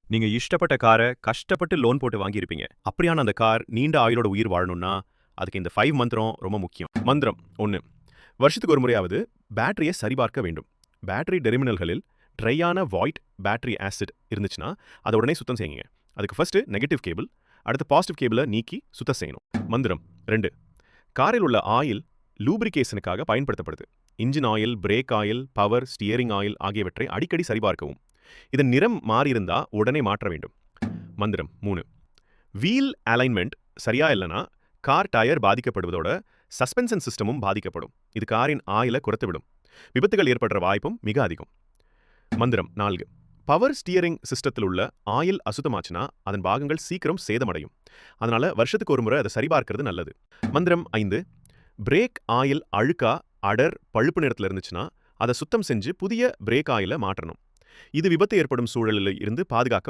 நீங்க இஷ்டப்பட்ட கார கஷ்டப்பட்டு லோன் போட்டு வாங்கியிருப்பீங்க. அப்படியான அந்த கார் நீண்ட ஆயுளோட உயிர் வாழணும்னா, அதுக்கு இந்த 5 மந்திரம் ரொம்ப முக்கியம். மந்திரம் 1. வருஷத்துக்கு ஒரு முறையாவது பேட்டரிய சரிபார்க்க வேண்டும். பேட்டரி டெர்மினல்களில் ட்ரையான வாய்ட் பேட்டரி ஆசிட் இருந்துச்சுன்னா, அத உடனே சுத்தம் செய்யுங்க. அதுக்கு ஃபர்ஸ்ட் நெகட்டிவ் கேபிள், அடுத்து பாசிட்டிவ் கேபிள நீக்கி சுத்தம் செய்யணும். மந்திரம் 2. காரில் உள்ள ஆயில் லூப்ரிகேஷனுக்காக பயன்படுத்தப்படுது. Engine oil, brake oil, power, steering oil ஆகியவற்றை அடிக்கடி சரிபார்க்கவும். இதன் நிறம் மாறியிருந்தா உடனே மாற்ற வேண்டும். மந்திரம் 3. வீல் அலைன்மெண்ட் சரியா இல்லைனா கார் டயர் பாதிக்கப்படுவதோட சஸ்பென்ஷன் சிஸ்டமும் பாதிக்கப்படும். இது காரின் ஆயில குறைத்துவிடும். விபத்துகள் ஏற்படுற வாய்ப்பும் மிக அதிகம். மந்திரம் 4. பவர் ஸ்டியரிங் சிஸ்டத்தில் உள்ள ஆயில் அசுத்தமாச்சுன்னா அதன் பாகங்கள் சீக்கிரம் சேதமடையும். அதனால வருஷத்துக்கு ஒரு முறை அதை சரிபார்க்கிறது நல்லது. மந்திரம் 5. பிரேக் ஆயில் அழுக்கா, அடர், பழுப்பு நிறத்தில் இருந்துச்சுன்னா அதை சுத்தம் செஞ்சு புதிய பிரேக் ஆயில மாற்றணும். இது விபத்து ஏற்படும் சூழலில் இருந்து பாதுகாக்க